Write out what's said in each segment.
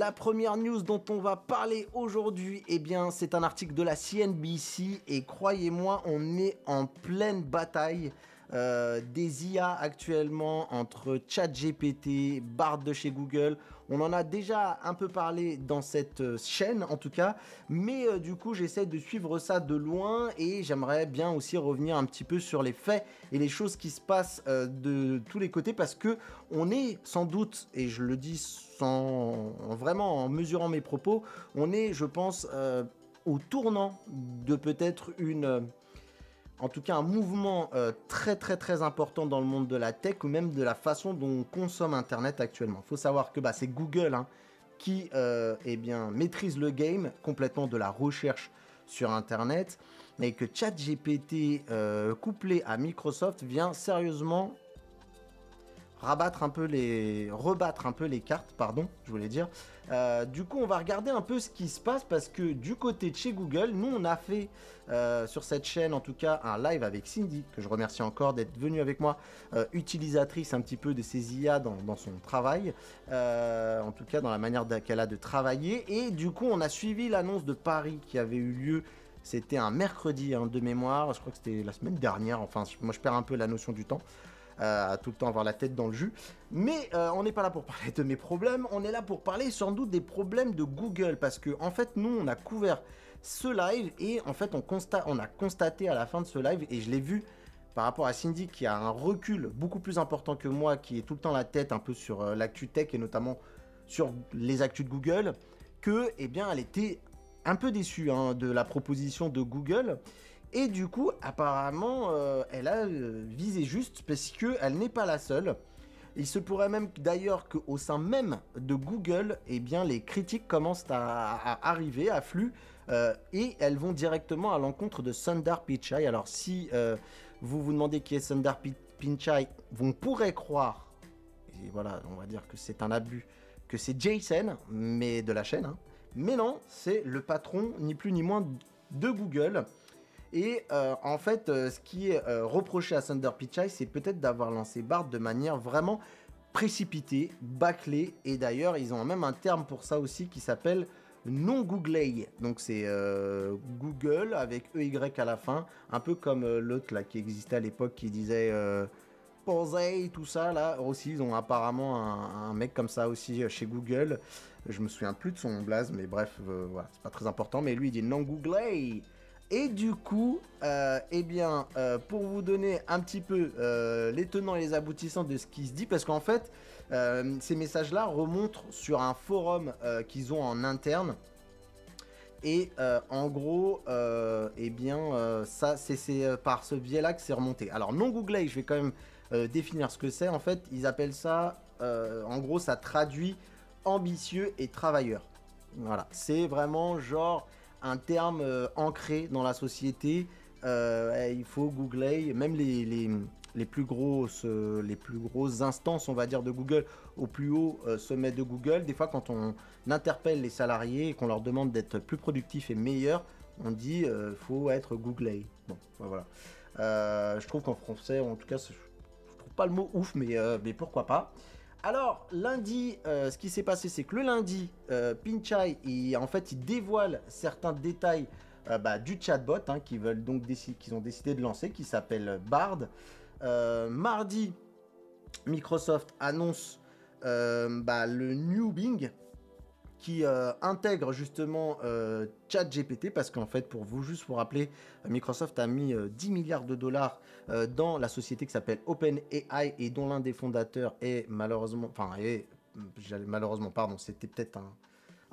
la première news dont on va parler aujourd'hui, eh bien, c'est un article de la CNBC et croyez-moi, on est en pleine bataille des IA actuellement entre ChatGPT, Bard de chez Google. On en a déjà un peu parlé dans cette chaîne en tout cas, mais du coup j'essaie de suivre ça de loin et j'aimerais bien aussi revenir un petit peu sur les faits et les choses qui se passent de tous les côtés parce que on est sans doute, et je le dis vraiment en mesurant mes propos, on est je pense au tournant de peut-être en tout cas un mouvement très important dans le monde de la tech ou même de la façon dont on consomme Internet actuellement. Il faut savoir que c'est Google qui eh bien, maîtrise le game complètement de la recherche sur Internet et que ChatGPT couplé à Microsoft vient sérieusement rebattre un peu les cartes, pardon, je voulais dire. Du coup, on va regarder un peu ce qui se passe parce que du côté de chez Google, nous, on a fait sur cette chaîne, en tout cas, un live avec Cindy, que je remercie encore d'être venue avec moi, utilisatrice un petit peu de ces IA dans son travail, en tout cas dans la manière qu'elle a de travailler. Et du coup, on a suivi l'annonce de Paris qui avait eu lieu. C'était un mercredi de mémoire, je crois que c'était la semaine dernière, enfin, moi je perds un peu la notion du temps. À tout le temps avoir la tête dans le jus. Mais on n'est pas là pour parler de mes problèmes, on est là pour parler sans doute des problèmes de Google, parce que en fait nous on a couvert ce live et en fait on a constaté à la fin de ce live, et je l'ai vu par rapport à Cindy qui a un recul beaucoup plus important que moi, qui est tout le temps la tête un peu sur l'actu tech et notamment sur les actus de Google, que eh bien elle était un peu déçue de la proposition de Google. Et du coup, apparemment, elle a visé juste parce qu'elle n'est pas la seule. Il se pourrait même d'ailleurs qu'au sein même de Google, eh bien, les critiques commencent à arriver, affluent, et elles vont directement à l'encontre de Sundar Pichai. Alors si vous vous demandez qui est Sundar Pichai, vous pourrez croire, et voilà, on va dire que c'est un abus, que c'est Jason, mais de la chaîne. Mais non, c'est le patron, ni plus ni moins, de Google. Et en fait, ce qui est reproché à Sundar Pichai, c'est peut-être d'avoir lancé Bard de manière vraiment précipitée, bâclée. Et d'ailleurs, ils ont même un terme pour ça aussi qui s'appelle non-googlé. Donc c'est Google avec EY à la fin, un peu comme l'autre là qui existait à l'époque qui disait Posey, tout ça là. Aussi, ils ont apparemment un mec comme ça aussi chez Google. Je me souviens plus de son blaze, mais bref, voilà, c'est pas très important. Mais lui, il dit non-googlé. Et du coup, eh bien, pour vous donner un petit peu les tenants et les aboutissants de ce qui se dit, parce qu'en fait, ces messages-là remontent sur un forum qu'ils ont en interne. Et en gros, eh bien, ça, c'est par ce biais-là que c'est remonté. Alors, non googlé, je vais quand même définir ce que c'est. En fait, ils appellent ça, en gros, ça traduit ambitieux et travailleur. Voilà, c'est vraiment genre un terme ancré dans la société. Il faut googler, même les plus grosses instances, on va dire, de Google, au plus haut sommet de Google. Des fois, quand on interpelle les salariés et qu'on leur demande d'être plus productifs et meilleurs, on dit faut être googlé. Bon, voilà. Je trouve qu'en français, en tout cas, je trouve pas le mot ouf, mais pourquoi pas. Alors, lundi, ce qui s'est passé, c'est que le lundi, Pichai, en fait, il dévoile certains détails du chatbot qu'ils ont décidé de lancer, qui s'appelle Bard. Mardi, Microsoft annonce le New Bing, qui intègre justement ChatGPT, parce qu'en fait, pour vous juste rappeler, Microsoft a mis 10 milliards de dollars dans la société qui s'appelle OpenAI et dont l'un des fondateurs est malheureusement, pardon, c'était peut-être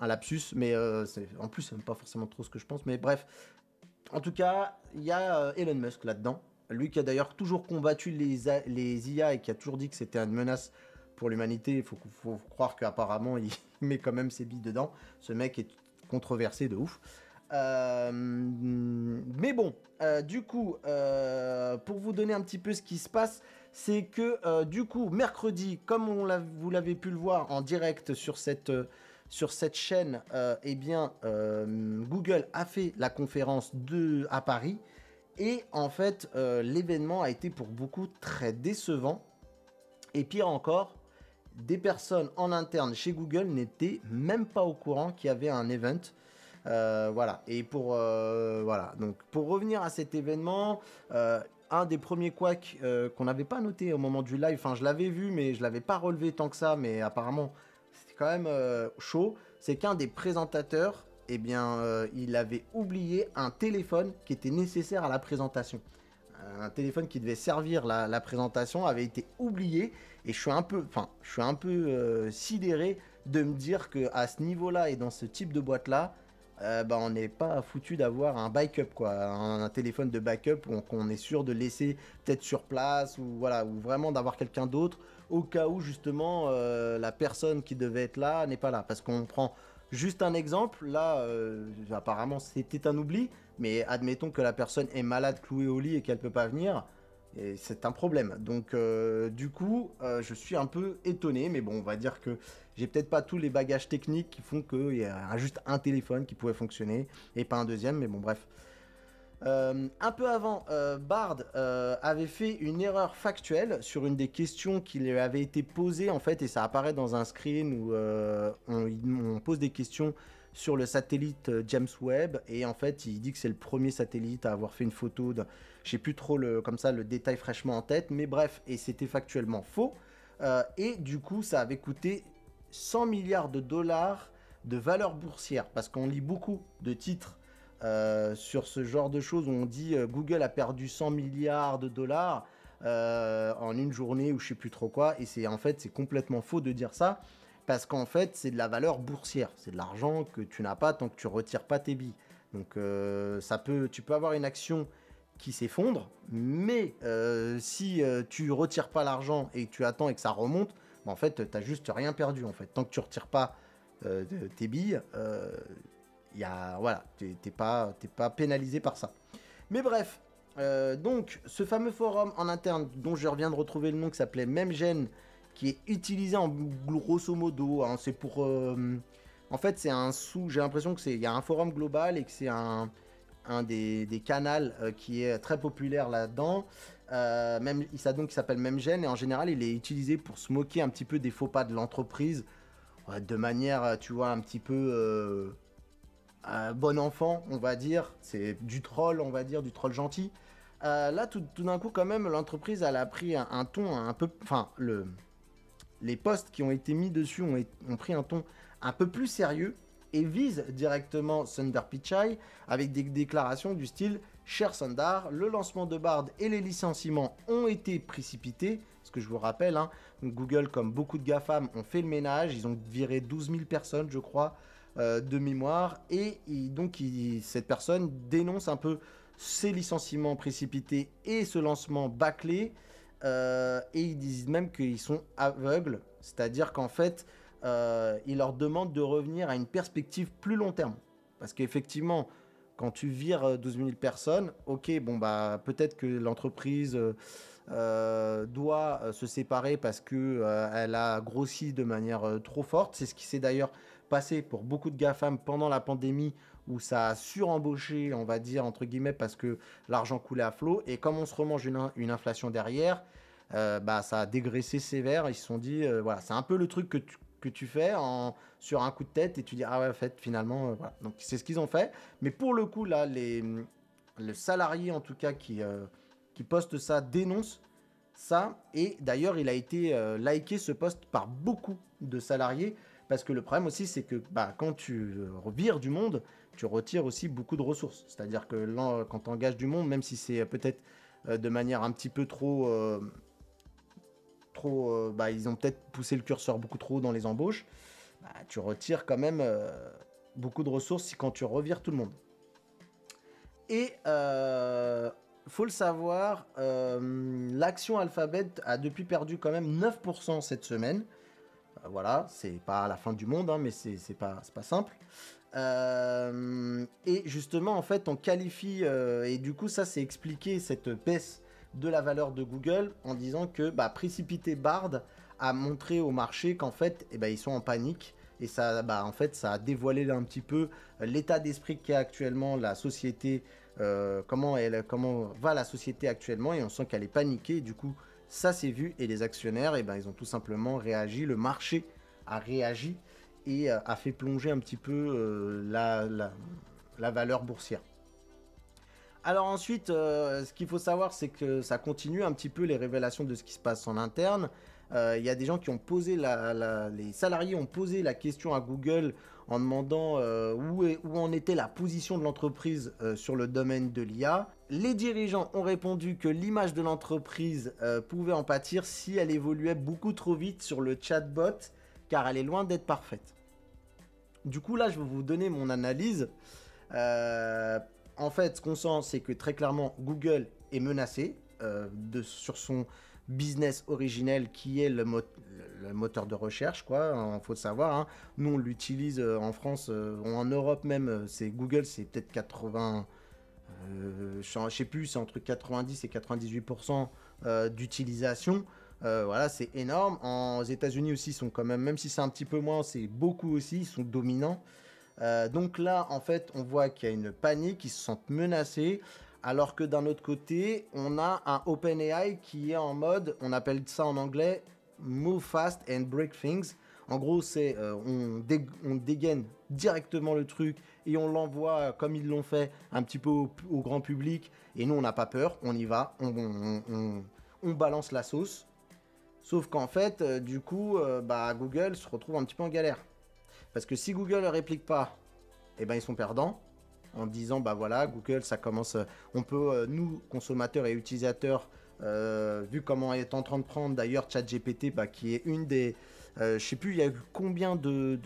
un lapsus, mais en plus, c'est même pas forcément trop ce que je pense, mais bref, en tout cas, il y a Elon Musk là-dedans, lui qui a d'ailleurs toujours combattu les IA et qui a toujours dit que c'était une menace pour l'humanité. Il faut croire qu'apparemment il met quand même ses billes dedans. Ce mec est controversé de ouf. Mais bon, du coup, pour vous donner un petit peu ce qui se passe, c'est que du coup, mercredi, comme vous l'avez pu le voir en direct sur cette chaîne, eh bien, Google a fait la conférence à Paris. Et en fait, l'événement a été pour beaucoup très décevant. Et pire encore, des personnes en interne chez Google n'étaient même pas au courant qu'il y avait un event. Voilà. Et voilà. Donc, pour revenir à cet événement, un des premiers couacs qu'on n'avait pas noté au moment du live, enfin, je l'avais vu, mais je l'avais pas relevé tant que ça, mais apparemment, c'était quand même chaud. C'est qu'un des présentateurs, eh bien, il avait oublié un téléphone qui était nécessaire à la présentation. Un téléphone qui devait servir la présentation avait été oublié et je suis un peu sidéré de me dire que à ce niveau-là et dans ce type de boîte-là, bah, on n'est pas foutu d'avoir un backup, quoi, un téléphone de backup qu'on est sûr de laisser peut-être sur place ou voilà, ou vraiment d'avoir quelqu'un d'autre au cas où justement la personne qui devait être là n'est pas là. Parce qu'on prend juste un exemple, là apparemment c'était un oubli, mais admettons que la personne est malade, clouée au lit et qu'elle peut pas venir. Et c'est un problème. Donc, du coup, je suis un peu étonné. Mais bon, on va dire que j'ai peut-être pas tous les bagages techniques qui font qu'il y a juste un téléphone qui pouvait fonctionner et pas un deuxième. Mais bon, bref. Un peu avant, Bard avait fait une erreur factuelle sur une des questions qui lui avait été posée en fait, et ça apparaît dans un screen où on pose des questions sur le satellite James Webb, et en fait il dit que c'est le premier satellite à avoir fait une photo de, je sais plus trop comme ça le détail fraîchement en tête, mais bref, et c'était factuellement faux, et du coup ça avait coûté 100 milliards de dollars de valeur boursière, parce qu'on lit beaucoup de titres sur ce genre de choses où on dit Google a perdu 100 milliards de dollars en une journée ou je sais plus trop quoi, et c'est en fait c'est complètement faux de dire ça, parce qu'en fait c'est de la valeur boursière, c'est de l'argent que tu n'as pas tant que tu retires pas tes billes. Donc tu peux avoir une action qui s'effondre, mais si tu retires pas l'argent et que tu attends et que ça remonte, bah, en fait t'as juste rien perdu en fait, tant que tu retires pas tes billes, voilà, t'es pas pénalisé par ça. Mais bref, donc ce fameux forum en interne dont je reviens de retrouver le nom, qui s'appelait MemGen, qui est utilisé en grosso modo, hein, c'est pour en fait c'est j'ai l'impression que il y a un forum global et que c'est un des canals qui est très populaire là-dedans. Il s'appelle MemGen, et en général il est utilisé pour se moquer un petit peu des faux pas de l'entreprise, de manière, tu vois, un petit peu bon enfant, on va dire. C'est du troll, on va dire, du troll gentil. Là, tout d'un coup, quand même, l'entreprise, elle a pris un ton un peu... Enfin, les posts qui ont été mis dessus ont pris un ton un peu plus sérieux et visent directement Sundar Pichai avec des déclarations du style « Cher Sundar, le lancement de Bard et les licenciements ont été précipités ». Ce que je vous rappelle, hein, Google, comme beaucoup de GAFAM, ont fait le ménage. Ils ont viré 12 000 personnes, je crois, de mémoire. Et donc, cette personne dénonce un peu ces licenciements précipités et ce lancement bâclé. Et ils disent même qu'ils sont aveugles. C'est-à-dire qu'en fait, ils leur demandent de revenir à une perspective plus long terme. Parce qu'effectivement, quand tu vires 12 000 personnes, ok, bon, bah, peut-être que l'entreprise doit se séparer parce que elle a grossi de manière trop forte. C'est ce qui s'est d'ailleurs passé pour beaucoup de GAFAM pendant la pandémie, où ça a surembauché, on va dire, entre guillemets, parce que l'argent coulait à flot. Et comme on se remange une inflation derrière, bah, ça a dégraissé sévère. Ils se sont dit, voilà, c'est un peu le truc que tu fais sur un coup de tête et tu dis, ah ouais, en fait, finalement, voilà. Donc c'est ce qu'ils ont fait. Mais pour le coup, là, le salarié, en tout cas, qui poste ça, dénonce ça. Et d'ailleurs, il a été liké, ce post, par beaucoup de salariés. Parce que le problème aussi, c'est que bah, quand tu vires du monde, tu retires aussi beaucoup de ressources. C'est-à-dire que là, quand tu engages du monde, même si c'est peut-être de manière un petit peu trop... bah, ils ont peut-être poussé le curseur beaucoup trop dans les embauches, bah, tu retires quand même beaucoup de ressources quand tu revires tout le monde. Et faut le savoir, l'action Alphabet a depuis perdu quand même 9% cette semaine. Voilà, c'est pas la fin du monde, hein, mais c'est pas simple. Et justement, en fait, on qualifie, et du coup, ça c'est expliqué, cette baisse de la valeur de Google, en disant que bah, précipiter Bard a montré au marché qu'en fait, eh ben, ils sont en panique. Et ça, bah, en fait, ça a dévoilé un petit peu l'état d'esprit qu'est actuellement la société, comment va la société actuellement, et on sent qu'elle est paniquée. Et du coup, Ça s'est vu et les actionnaires, eh ben, ils ont tout simplement réagi, le marché a réagi et a fait plonger un petit peu la valeur boursière. Alors ensuite, ce qu'il faut savoir, c'est que ça continue un petit peu les révélations de ce qui se passe en interne. Il y a des gens qui ont posé les salariés ont posé la question à Google en demandant où en était la position de l'entreprise sur le domaine de l'IA. Les dirigeants ont répondu que l'image de l'entreprise pouvait en pâtir si elle évoluait beaucoup trop vite sur le chatbot, car elle est loin d'être parfaite. Du coup, là, je vais vous donner mon analyse. En fait, ce qu'on sent, c'est que très clairement, Google est menacé sur son business originel qui est le moteur de recherche, quoi. Il faut le savoir. Hein. Nous, on l'utilise en France, en Europe même. C'est Google, c'est peut-être 80. Je sais plus, c'est entre 90 et 98% d'utilisation. Voilà, c'est énorme. Aux États-Unis aussi, ils sont quand même si c'est un petit peu moins, c'est beaucoup aussi, ils sont dominants. Donc là, en fait, on voit qu'il y a une panique, ils se sentent menacés, alors que d'un autre côté, on a un OpenAI qui est en mode, on appelle ça en anglais, move fast and break things. En gros, c'est on dégaine directement le truc et on l'envoie comme ils l'ont fait un petit peu au grand public. Et nous, on n'a pas peur, on y va, on balance la sauce. Sauf qu'en fait, du coup, Google se retrouve un petit peu en galère. Parce que si Google ne réplique pas, eh ben, ils sont perdants. En disant, bah voilà, Google, ça commence... on peut, nous, consommateurs et utilisateurs, vu comment elle est en train de prendre, d'ailleurs, ChatGPT, qui est une des... je sais plus, il y a eu combien de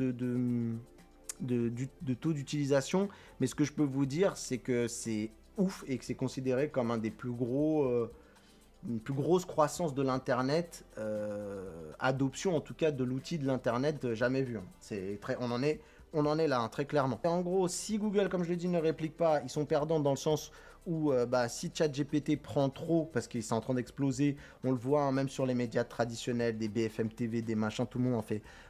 taux d'utilisation, mais ce que je peux vous dire, c'est que c'est ouf et que c'est considéré comme un des plus gros... une plus grosse croissance de l'internet, adoption en tout cas de l'outil de l'internet jamais vu. Hein. On en est là, hein, très clairement. Et en gros, si Google, comme je l'ai dit, ne réplique pas, ils sont perdants dans le sens où si ChatGPT prend trop, parce qu'il est en train d'exploser, on le voit hein, même sur les médias traditionnels, des BFM TV, des machins, tout le monde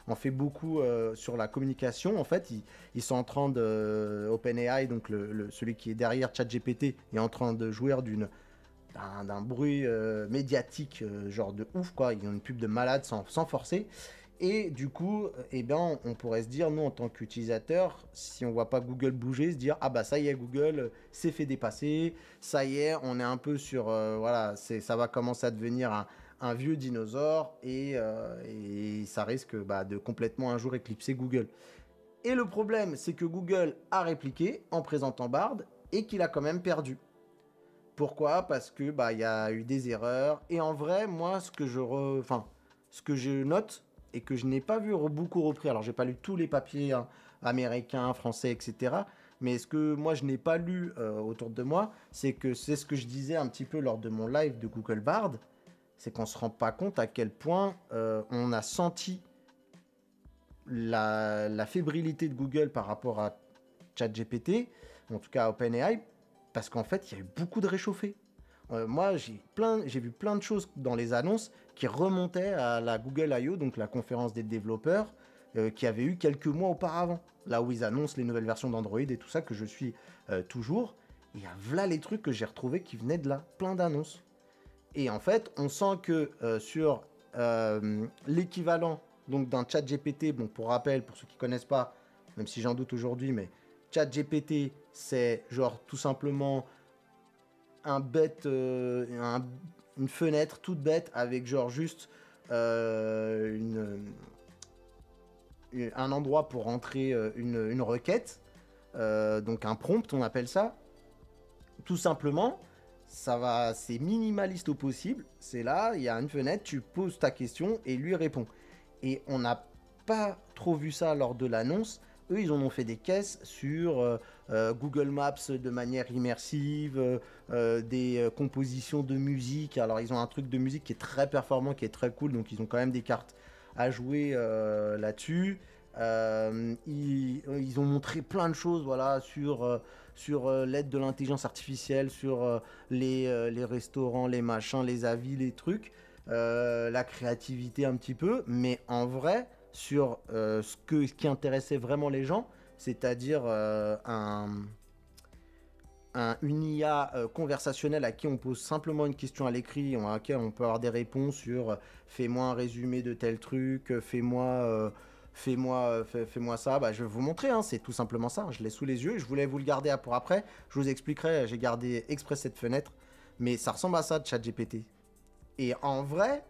en fait beaucoup sur la communication. En fait, ils sont en train de... OpenAI, donc celui qui est derrière ChatGPT, est en train de jouir d'un bruit médiatique genre de ouf quoi, il y a une pub de malade sans forcer et du coup on pourrait se dire nous en tant qu'utilisateur si on voit pas Google bouger se dire ah bah ça y est Google s'est fait dépasser, ça y est on est un peu sur voilà ça va commencer à devenir un vieux dinosaure et ça risque de complètement un jour éclipser Google. Et le problème c'est que Google a répliqué en présentant Bard et qu'il a quand même perdu. Pourquoi? Parce que il y a eu des erreurs et en vrai moi ce que je note et que je n'ai pas vu beaucoup repris, alors j'ai pas lu tous les papiers hein, américains, français, etc. Mais ce que moi je n'ai pas lu autour de moi, c'est ce que je disais un petit peu lors de mon live de Google Bard, c'est qu'on se rend pas compte à quel point on a senti la fébrilité de Google par rapport à ChatGPT, en tout cas à OpenAI, parce qu'en fait, il y a eu beaucoup de réchauffés. Moi, j'ai vu plein de choses dans les annonces qui remontaient à la Google I.O., donc la conférence des développeurs, qui avait eu quelques mois auparavant. Là où ils annoncent les nouvelles versions d'Android et tout ça, que je suis toujours. Il y a là les trucs que j'ai retrouvés qui venaient de là, plein d'annonces. Et en fait, on sent que sur l'équivalent donc d'un chat GPT, bon, pour rappel, pour ceux qui ne connaissent pas, même si j'en doute aujourd'hui, mais ChatGPT, c'est genre tout simplement une fenêtre toute bête avec genre juste un endroit pour rentrer une requête, donc un prompt on appelle ça. Tout simplement, c'est minimaliste au possible. C'est là, il y a une fenêtre, tu poses ta question et lui répond. Et on n'a pas trop vu ça lors de l'annonce. Eux, ils en ont fait des caisses sur Google Maps de manière immersive, des compositions de musique. Alors, ils ont un truc de musique qui est très performant, qui est très cool. Donc, ils ont quand même des cartes à jouer là-dessus. Ils ont montré plein de choses voilà, sur l'aide de l'intelligence artificielle, sur les restaurants, les machins, les avis, les trucs, la créativité un petit peu. Mais en vrai... sur ce qui intéressait vraiment les gens, c'est-à-dire une IA conversationnelle à qui on pose simplement une question à l'écrit, à laquelle on peut avoir des réponses sur fais-moi un résumé de tel truc, fais-moi ça, bah, je vais vous montrer, hein, c'est tout simplement ça, je l'ai sous les yeux, je voulais vous le garder pour après, je vous expliquerai, j'ai gardé exprès cette fenêtre, mais ça ressemble à ça, ChatGPT. Et en vrai,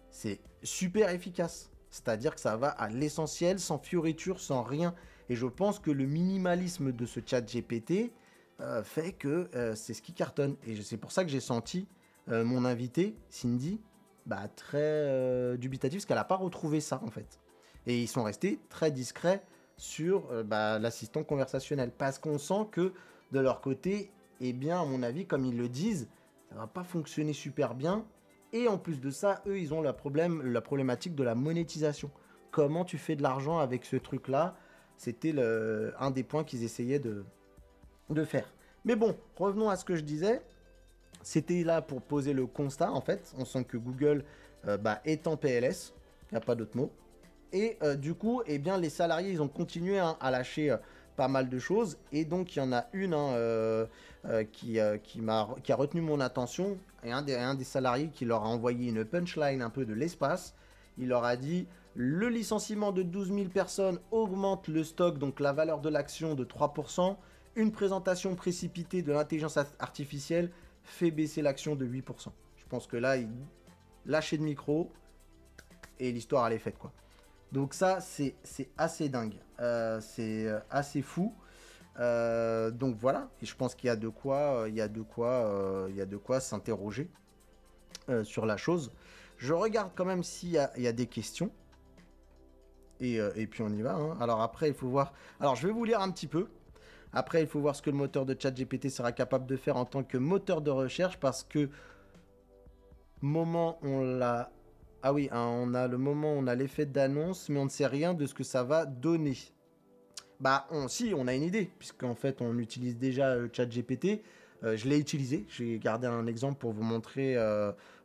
c'est super efficace. C'est-à-dire que ça va à l'essentiel, sans fioritures, sans rien. Et je pense que le minimalisme de ce chat GPT fait que c'est ce qui cartonne. Et c'est pour ça que j'ai senti mon invité, Cindy, bah, très dubitatif, parce qu'elle n'a pas retrouvé ça, en fait. Et ils sont restés très discrets sur bah, l'assistant conversationnel. Parce qu'on sent que, de leur côté, eh bien, à mon avis, comme ils le disent, ça va pas fonctionner super bien. Et en plus de ça, eux, ils ont la problématique de la monétisation. Comment tu fais de l'argent avec ce truc-là? C'était un des points qu'ils essayaient de faire. Mais bon, revenons à ce que je disais. C'était là pour poser le constat, en fait. On sent que Google bah, est en PLS. Il n'y a pas d'autre mot. Et du coup, eh bien, les salariés, ils ont continué hein, à lâcher pas mal de choses. Et donc, il y en a une hein, qui a retenu mon attention. Et un des salariés qui leur a envoyé une punchline un peu de l'espace. Il leur a dit, le licenciement de 12 000 personnes augmente le stock, donc la valeur de l'action de 3%. Une présentation précipitée de l'intelligence artificielle fait baisser l'action de 8%. Je pense que là, il lâchait le micro et l'histoire, elle est faite, quoi. Donc ça, c'est assez dingue. C'est assez fou. Donc voilà. Et je pense qu'il y a de quoi, il y a de quoi s'interroger sur la chose. Je regarde quand même s'il y a des questions. Et puis on y va. Hein. Alors après, il faut voir. Alors je vais vous lire un petit peu. Après, il faut voir ce que le moteur de ChatGPT sera capable de faire en tant que moteur de recherche parce que moment on l'a. Ah oui, hein, on a le moment où on a l'effet d'annonce, mais on ne sait rien de ce que ça va donner. Bah, si, on a une idée, puisqu'en fait, on utilise déjà ChatGPT. Je l'ai utilisé, j'ai gardé un exemple pour vous montrer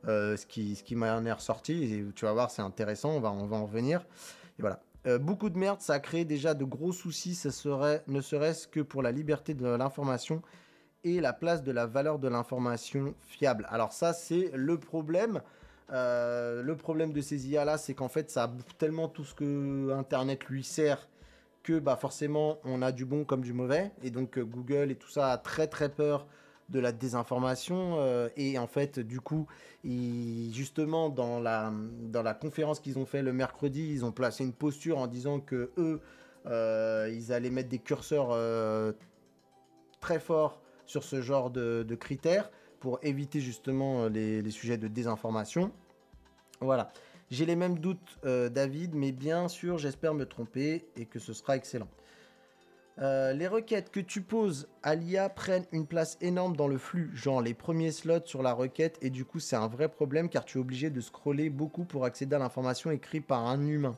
ce qui m'en est ressorti. Et tu vas voir, c'est intéressant, on va en revenir. Et voilà. Beaucoup de merde, ça a créé déjà de gros soucis, ne serait-ce que pour la liberté de l'information et la place de la valeur de l'information fiable. Alors ça, c'est le problème. Le problème de ces IA là, c'est qu'en fait, ça bouffe tellement tout ce que Internet lui sert que bah, forcément, on a du bon comme du mauvais. Et donc, Google et tout ça a très très peur de la désinformation. Et en fait, du coup, justement, dans la conférence qu'ils ont fait le mercredi, ils ont placé une posture en disant que eux, ils allaient mettre des curseurs très forts sur ce genre de critères pour éviter justement les sujets de désinformation. Voilà. J'ai les mêmes doutes, David, mais bien sûr, j'espère me tromper et que ce sera excellent. Les requêtes que tu poses à l'IA prennent une place énorme dans le flux, genre les premiers slots sur la requête, et du coup, c'est un vrai problème car tu es obligé de scroller beaucoup pour accéder à l'information écrite par un humain.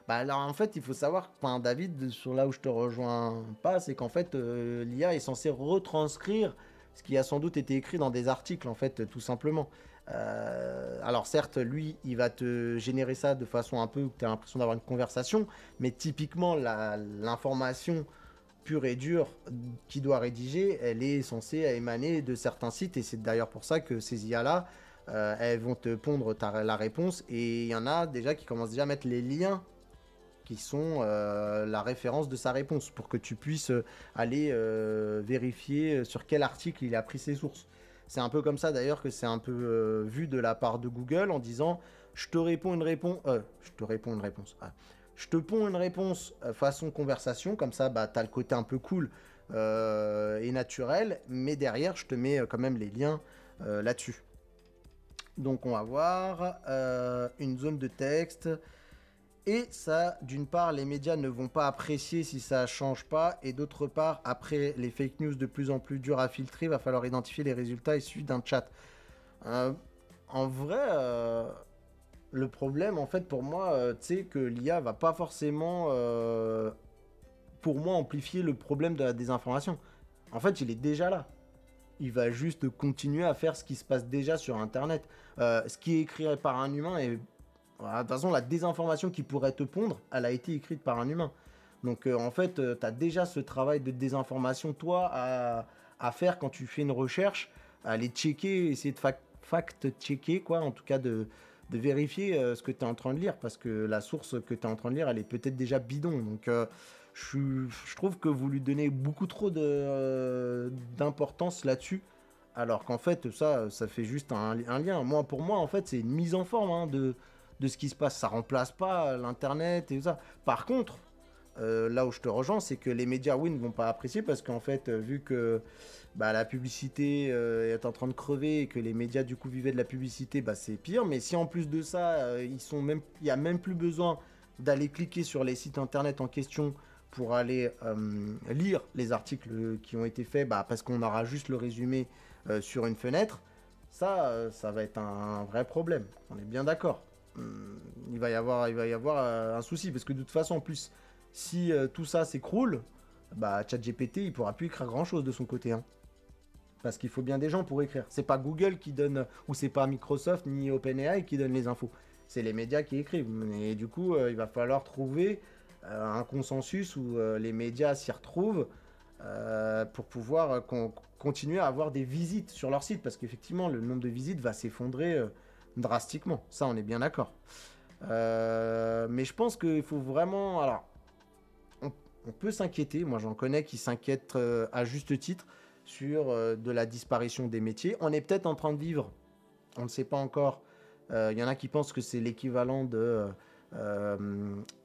Bah alors en fait, il faut savoir, enfin David, sur là où je te rejoins pas, c'est qu'en fait l'IA est censée retranscrire ce qui a sans doute été écrit dans des articles en fait, tout simplement. Alors certes, lui, il va te générer ça de façon un peu où tu as l'impression d'avoir une conversation, mais typiquement l'information pure et dure qu'il doit rédiger, elle est censée émaner de certains sites et c'est d'ailleurs pour ça que ces IA-là, elles vont te pondre la réponse et il y en a déjà qui commencent déjà à mettre les liens qui sont la référence de sa réponse pour que tu puisses aller vérifier sur quel article il a pris ses sources. C'est un peu comme ça d'ailleurs que c'est un peu vu de la part de Google en disant je te réponds une réponse, je te ponds une réponse façon conversation, comme ça bah, tu as le côté un peu cool et naturel, mais derrière je te mets quand même les liens là-dessus. Donc on va voir une zone de texte. Et ça, d'une part, les médias ne vont pas apprécier si ça change pas. Et d'autre part, après les fake news de plus en plus dures à filtrer, il va falloir identifier les résultats issus d'un chat. En vrai, le problème, en fait, pour moi, tu sais que l'IA va pas forcément, pour moi, amplifier le problème de la désinformation. En fait, il est déjà là. Il va juste continuer à faire ce qui se passe déjà sur Internet. Ce qui est écrit par un humain est... Voilà, de toute façon, la désinformation qui pourrait te pondre, elle a été écrite par un humain. Donc, en fait, tu as déjà ce travail de désinformation, toi, à faire quand tu fais une recherche, à aller checker, essayer de fact-checker, quoi, en tout cas de vérifier ce que tu es en train de lire, parce que la source que tu es en train de lire, elle est peut-être déjà bidon. Donc, je trouve que vous lui donnez beaucoup trop d'importance là-dessus, alors qu'en fait, ça fait juste un lien. Moi, pour moi, en fait, c'est une mise en forme hein, de ce qui se passe. Ça remplace pas l'Internet et tout ça. Par contre, là où je te rejoins, c'est que les médias, oui, ne vont pas apprécier parce qu'en fait, vu que bah, la publicité est en train de crever et que les médias, du coup, vivaient de la publicité, bah, c'est pire. Mais si en plus de ça, il n'y a même plus besoin d'aller cliquer sur les sites internet en question pour aller lire les articles qui ont été faits, bah, parce qu'on aura juste le résumé sur une fenêtre, ça va être un vrai problème. On est bien d'accord. Il va y avoir un souci parce que de toute façon, en plus, si tout ça s'écroule, bah ChatGPT, il pourra plus écrire grand chose de son côté, hein. Parce qu'il faut bien des gens pour écrire. C'est pas Google qui donne, ou c'est pas Microsoft ni OpenAI qui donne les infos. C'est les médias qui écrivent. Et du coup, il va falloir trouver un consensus où les médias s'y retrouvent pour pouvoir continuer à avoir des visites sur leur site. Parce qu'effectivement, le nombre de visites va s'effondrer drastiquement. Ça, on est bien d'accord. Mais je pense qu'il faut vraiment... Alors, on peut s'inquiéter. Moi, j'en connais qui s'inquiètent à juste titre sur de la disparition des métiers. On est peut-être en train de vivre, on ne sait pas encore. Il y en a qui pensent que c'est l'équivalent de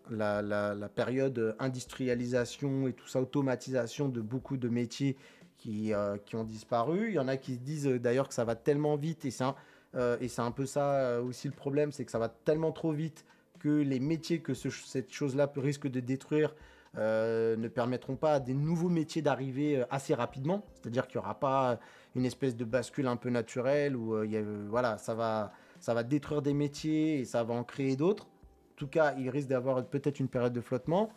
la période industrialisation et tout ça, automatisation de beaucoup de métiers qui ont disparu. Il y en a qui se disent d'ailleurs que ça va tellement vite, et c'est un peu ça aussi le problème, c'est que ça va tellement trop vite que les métiers que cette chose-là risque de détruire ne permettront pas à des nouveaux métiers d'arriver assez rapidement. C'est-à-dire qu'il n'y aura pas une espèce de bascule un peu naturelle où voilà, ça va détruire des métiers et ça va en créer d'autres. En tout cas, il risque d'avoir peut-être une période de flottement.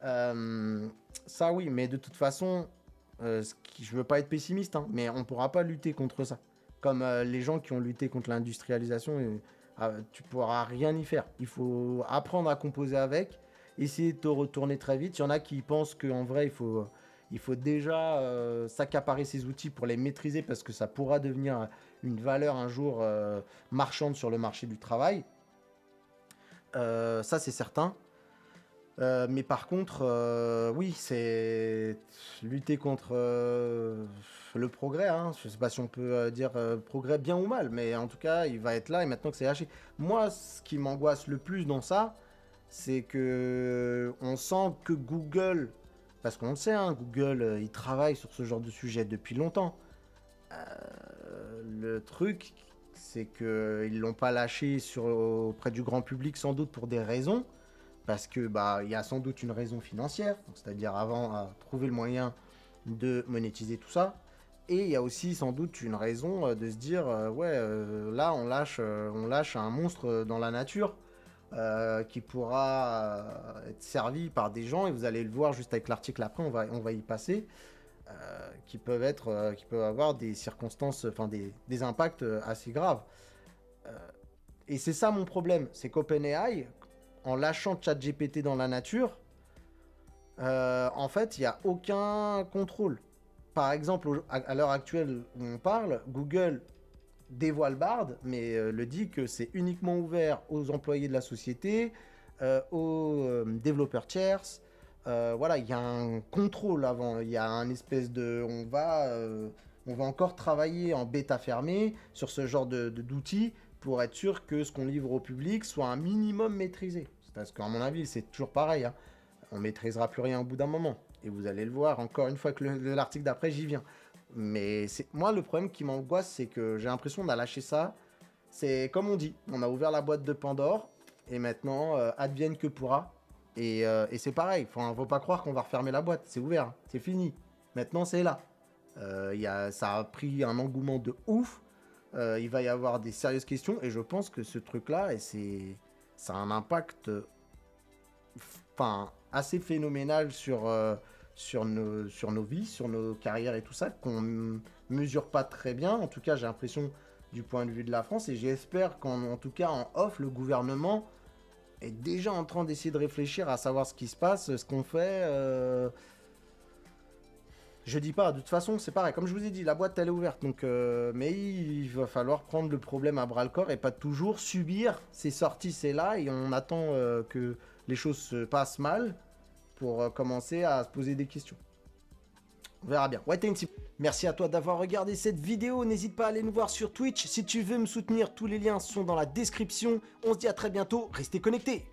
Ça oui, mais de toute façon, je veux pas être pessimiste, hein, mais on pourra pas lutter contre ça. Comme les gens qui ont lutté contre l'industrialisation, tu pourras rien y faire. Il faut apprendre à composer avec, essayer de te retourner très vite. Il y en a qui pensent qu'en vrai, il faut déjà s'accaparer ces outils pour les maîtriser parce que ça pourra devenir une valeur un jour marchande sur le marché du travail. Ça, c'est certain. Mais par contre, oui, c'est lutter contre le progrès, hein. Je ne sais pas si on peut dire progrès bien ou mal, mais en tout cas, il va être là et maintenant que c'est lâché. Moi, ce qui m'angoisse le plus dans ça, c'est que on sent que Google, parce qu'on le sait, hein, Google, il travaille sur ce genre de sujet depuis longtemps. Le truc, c'est qu'ils l'ont pas lâché auprès du grand public sans doute pour des raisons. Parce que bah il y a sans doute une raison financière, c'est-à-dire avant à trouver le moyen de monétiser tout ça. Et il y a aussi sans doute une raison de se dire ouais là on lâche un monstre dans la nature qui pourra être servi par des gens et vous allez le voir juste avec l'article après on va y passer qui peuvent avoir des circonstances enfin des impacts assez graves. Et c'est ça mon problème, c'est qu'OpenAI en lâchant ChatGPT dans la nature, en fait, il n'y a aucun contrôle. Par exemple, à l'heure actuelle où on parle, Google dévoile Bard, mais le dit que c'est uniquement ouvert aux employés de la société, aux développeurs tiers. Voilà, il y a un contrôle avant. Il y a un espèce de... on va encore travailler en bêta fermée sur ce genre d'outils pour être sûr que ce qu'on livre au public soit un minimum maîtrisé. Parce qu'à mon avis, c'est toujours pareil, hein. On maîtrisera plus rien au bout d'un moment. Et vous allez le voir, encore une fois que l'article d'après, j'y viens. Mais moi, le problème qui m'angoisse, c'est que j'ai l'impression qu'on a lâché ça. C'est comme on dit, on a ouvert la boîte de Pandore, et maintenant, advienne que pourra. Et c'est pareil, faut pas croire qu'on va refermer la boîte, c'est ouvert, c'est fini. Maintenant, c'est là. Ça a pris un engouement de ouf. Il va y avoir des sérieuses questions, et je pense que ce truc-là, ça a un impact assez phénoménal sur nos vies, sur nos carrières et tout ça, qu'on ne mesure pas très bien. En tout cas, j'ai l'impression du point de vue de la France, et j'espère qu'en tout cas, en off, le gouvernement est déjà en train d'essayer de réfléchir à savoir ce qui se passe, ce qu'on fait. Je dis pas, de toute façon, c'est pareil. Comme je vous ai dit, la boîte, elle est ouverte. Donc, mais il va falloir prendre le problème à bras-le-corps et pas toujours subir. C'est sorti, c'est là. Et on attend que les choses se passent mal pour commencer à se poser des questions. On verra bien. Ouais, merci à toi d'avoir regardé cette vidéo. N'hésite pas à aller nous voir sur Twitch. Si tu veux me soutenir, tous les liens sont dans la description. On se dit à très bientôt. Restez connectés.